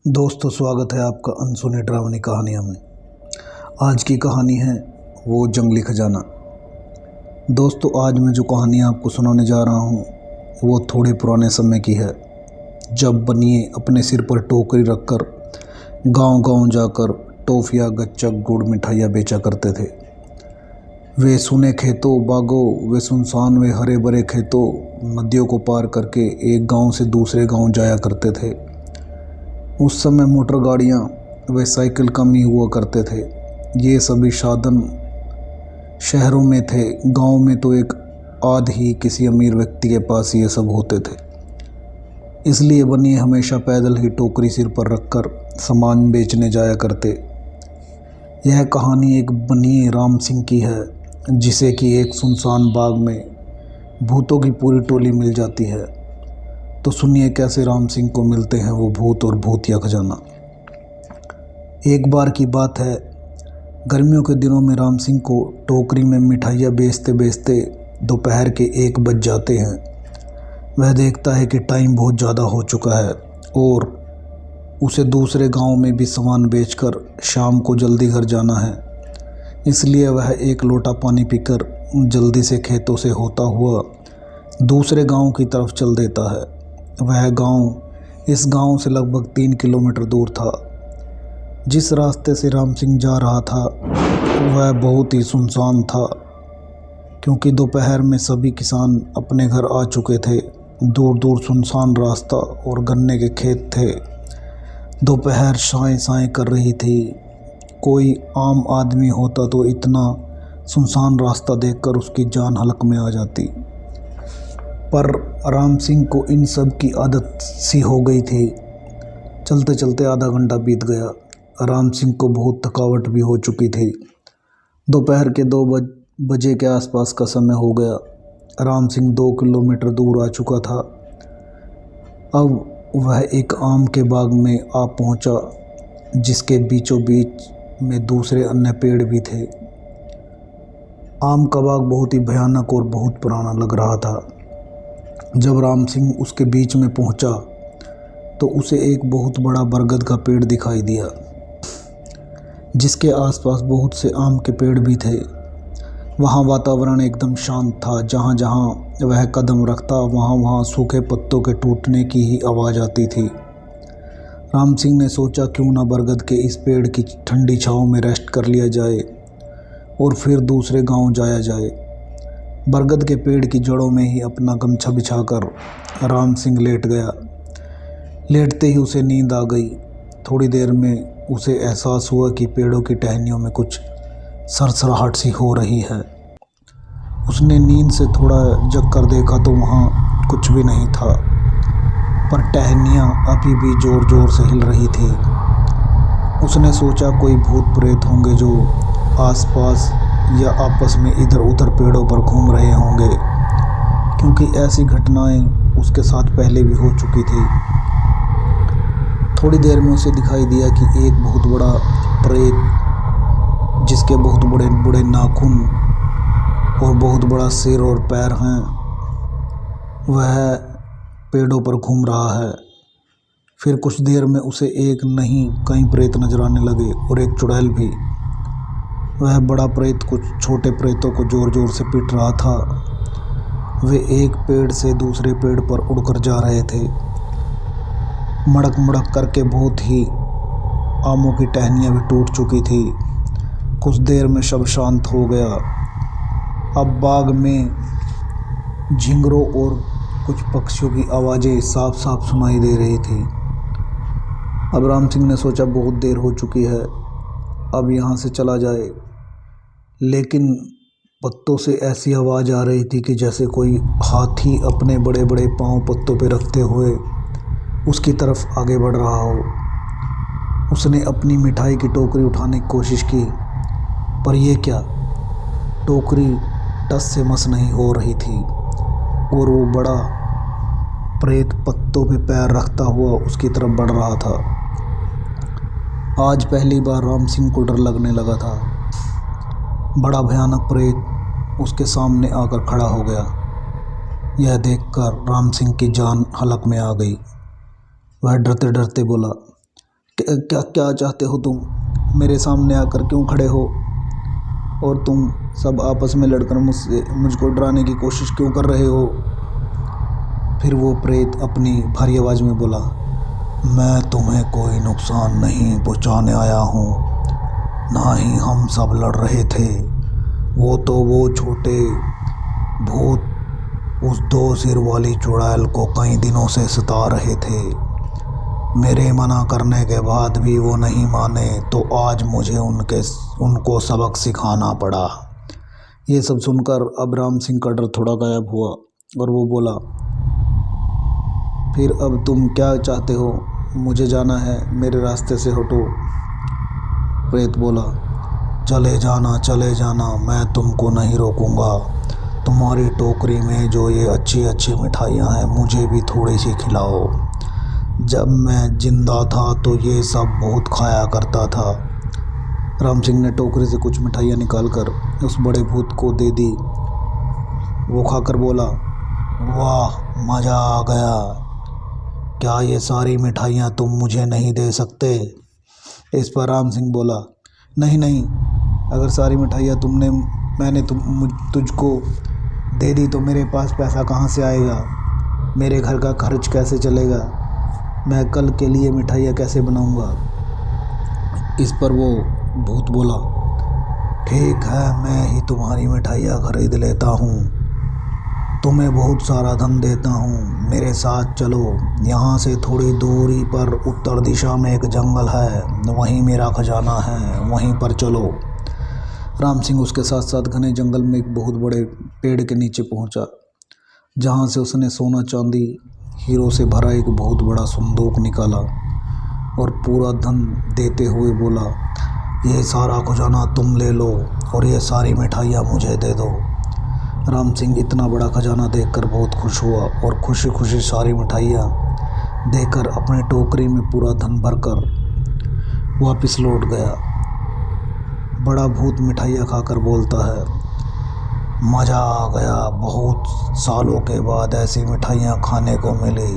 दोस्तों, स्वागत है आपका अनसुनी डरावनी कहानियों में। आज की कहानी है वो जंगली खजाना। दोस्तों, आज मैं जो कहानी आपको सुनाने जा रहा हूँ वो थोड़े पुराने समय की है, जब बनिए अपने सिर पर टोकरी रखकर गांव-गांव जाकर टॉफियाँ, गच्चक, गुड़, मिठाइयाँ बेचा करते थे। वे सुने खेतों, बागों, वे सुनसान, वे हरे भरे खेतों, नदियों को पार करके एक गांव से दूसरे गांव जाया करते थे। उस समय मोटर गाड़ियाँ व साइकिल कम ही हुआ करते थे। ये सभी साधन शहरों में थे, गांव में तो एक आध ही किसी अमीर व्यक्ति के पास ये सब होते थे। इसलिए बनिए हमेशा पैदल ही टोकरी सिर पर रखकर सामान बेचने जाया करते। यह कहानी एक बनिए राम सिंह की है, जिसे कि एक सुनसान बाग में भूतों की पूरी टोली मिल जाती है। तो सुनिए कैसे राम सिंह को मिलते हैं वो भूत और भूतिया खजाना। एक बार की बात है, गर्मियों के दिनों में राम सिंह को टोकरी में मिठाइयाँ बेचते बेचते दोपहर के 1 बज जाते हैं। वह देखता है कि टाइम बहुत ज़्यादा हो चुका है और उसे दूसरे गांव में भी सामान बेचकर शाम को जल्दी घर जाना है। इसलिए वह एक लोटा पानी पीकर जल्दी से खेतों से होता हुआ दूसरे गांव की तरफ चल देता है। वह गांव इस गांव से लगभग 3 किलोमीटर दूर था। जिस रास्ते से राम सिंह जा रहा था वह बहुत ही सुनसान था, क्योंकि दोपहर में सभी किसान अपने घर आ चुके थे। दूर दूर सुनसान रास्ता और गन्ने के खेत थे। दोपहर साएं साएं कर रही थी। कोई आम आदमी होता तो इतना सुनसान रास्ता देखकर उसकी जान हलक में आ जाती, पर राम सिंह को इन सब की आदत सी हो गई थी। चलते चलते आधा घंटा बीत गया। राम सिंह को बहुत थकावट भी हो चुकी थी। दोपहर के 2 बजे के आसपास का समय हो गया। राम सिंह 2 किलोमीटर दूर आ चुका था। अब वह एक आम के बाग में आ पहुंचा, जिसके बीचों बीच में दूसरे अन्य पेड़ भी थे। आम का बाग बहुत ही भयानक और बहुत पुराना लग रहा था। जब राम सिंह उसके बीच में पहुंचा तो उसे एक बहुत बड़ा बरगद का पेड़ दिखाई दिया, जिसके आसपास बहुत से आम के पेड़ भी थे। वहाँ वातावरण एकदम शांत था। जहाँ जहाँ वह कदम रखता वहाँ वहाँ सूखे पत्तों के टूटने की ही आवाज़ आती थी। राम सिंह ने सोचा क्यों ना बरगद के इस पेड़ की ठंडी छाँव में रेस्ट कर लिया जाए और फिर दूसरे गांव जाया जाए। बरगद के पेड़ की जड़ों में ही अपना गमछा बिछाकर राम सिंह लेट गया। लेटते ही उसे नींद आ गई। थोड़ी देर में उसे एहसास हुआ कि पेड़ों की टहनियों में कुछ सरसराहट सी हो रही है। उसने नींद से थोड़ा जग कर देखा तो वहाँ कुछ भी नहीं था, पर टहनियाँ अभी भी ज़ोर ज़ोर से हिल रही थी। उसने सोचा कोई भूत प्रेत होंगे जो आसपास या आपस में इधर उधर पेड़ों पर घूम रहे होंगे, क्योंकि ऐसी घटनाएं उसके साथ पहले भी हो चुकी थी। थोड़ी देर में उसे दिखाई दिया कि एक बहुत बड़ा प्रेत, जिसके बहुत बड़े बड़े नाखून और बहुत बड़ा सिर और पैर हैं, वह पेड़ों पर घूम रहा है। फिर कुछ देर में उसे एक नहीं कई प्रेत नजर आने लगे और एक चुड़ैल भी। वह बड़ा प्रेत कुछ छोटे प्रेतों को जोर जोर से पीट रहा था। वे एक पेड़ से दूसरे पेड़ पर उड़कर जा रहे थे। मड़क मड़क करके बहुत ही आमों की टहनियाँ भी टूट चुकी थी। कुछ देर में सब शांत हो गया। अब बाग में झिंगरों और कुछ पक्षियों की आवाज़ें साफ साफ सुनाई दे रही थी। अब राम सिंह ने सोचा बहुत देर हो चुकी है, अब यहाँ से चला जाए। लेकिन पत्तों से ऐसी आवाज़ आ रही थी कि जैसे कोई हाथी अपने बड़े बड़े पांव पत्तों पे रखते हुए उसकी तरफ आगे बढ़ रहा हो। उसने अपनी मिठाई की टोकरी उठाने की कोशिश की, पर यह क्या, टोकरी टस से मस नहीं हो रही थी और वो बड़ा प्रेत पत्तों पे पैर रखता हुआ उसकी तरफ बढ़ रहा था। आज पहली बार राम सिंह को डर लगने लगा था। बड़ा भयानक प्रेत उसके सामने आकर खड़ा हो गया। यह देखकर राम सिंह की जान हलक में आ गई। वह डरते डरते बोला, क्या क्या चाहते हो तुम? मेरे सामने आकर क्यों खड़े हो? और तुम सब आपस में लड़कर मुझको डराने की कोशिश क्यों कर रहे हो? फिर वो प्रेत अपनी भारी आवाज़ में बोला, मैं तुम्हें कोई नुकसान नहीं पहुंचाने आया हूँ, ना ही हम सब लड़ रहे थे। वो छोटे भूत उस 2 सिर वाली चुड़ैल को कई दिनों से सता रहे थे। मेरे मना करने के बाद भी वो नहीं माने, तो आज मुझे उनको सबक सिखाना पड़ा। ये सब सुनकर अब राम सिंह का डर थोड़ा गायब हुआ और वो बोला, फिर अब तुम क्या चाहते हो? मुझे जाना है, मेरे रास्ते से हटो। प्रेत बोला, चले जाना, मैं तुमको नहीं रोकूंगा। तुम्हारी टोकरी में जो ये अच्छी अच्छी मिठाइयाँ हैं, मुझे भी थोड़ी सी खिलाओ। जब मैं जिंदा था तो ये सब बहुत खाया करता था। राम सिंह ने टोकरी से कुछ मिठाइयाँ निकाल कर उस बड़े भूत को दे दी। वो खाकर बोला, वाह, मज़ा आ गया। क्या ये सारी मिठाइयाँ तुम मुझे नहीं दे सकते? इस पर राम सिंह बोला, नहीं, अगर सारी मिठाइयाँ मैंने तुझको दे दी तो मेरे पास पैसा कहाँ से आएगा? मेरे घर का खर्च कैसे चलेगा? मैं कल के लिए मिठाइयाँ कैसे बनाऊँगा? इस पर वो भूत बोला, ठीक है, मैं ही तुम्हारी मिठाइयाँ खरीद लेता हूँ, तुम्हें बहुत सारा धन देता हूँ। मेरे साथ चलो, यहाँ से थोड़ी दूरी पर उत्तर दिशा में एक जंगल है, वहीं मेरा खजाना है, वहीं पर चलो। राम सिंह उसके साथ साथ घने जंगल में एक बहुत बड़े पेड़ के नीचे पहुँचा, जहाँ से उसने सोना चांदी हीरो से भरा एक बहुत बड़ा संदूक निकाला और पूरा धन देते हुए बोला, ये सारा खजाना तुम ले लो और ये सारी मिठाइयाँ मुझे दे दो। राम सिंह इतना बड़ा खजाना देखकर बहुत खुश हुआ और खुशी खुशी सारी मिठाइयाँ देकर अपने टोकरी में पूरा धन भरकर वापस लौट गया। बड़ा भूत मिठाइयाँ खाकर बोलता है, मज़ा आ गया, बहुत सालों के बाद ऐसी मिठाइयाँ खाने को मिली।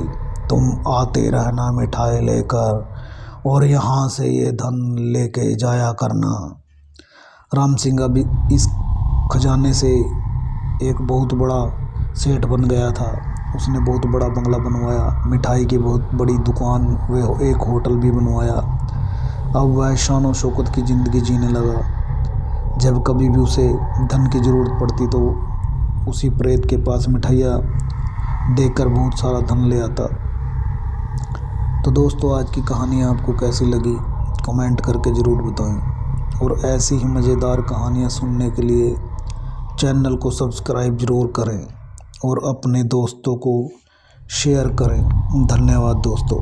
तुम आते रहना मिठाई लेकर और यहाँ से ये धन लेके जाया करना। राम सिंह अभी इस खजाने से एक बहुत बड़ा सेठ बन गया था। उसने बहुत बड़ा बंगला बनवाया, मिठाई की बहुत बड़ी दुकान व एक होटल भी बनवाया। अब वह शान और शौकत की ज़िंदगी जीने लगा। जब कभी भी उसे धन की ज़रूरत पड़ती तो उसी प्रेत के पास मिठाइयाँ देकर बहुत सारा धन ले आता। तो दोस्तों, आज की कहानी आपको कैसी लगी कमेंट करके ज़रूर बताएं और ऐसी ही मज़ेदार कहानियाँ सुनने के लिए चैनल को सब्सक्राइब ज़रूर करें और अपने दोस्तों को शेयर करें। धन्यवाद दोस्तों।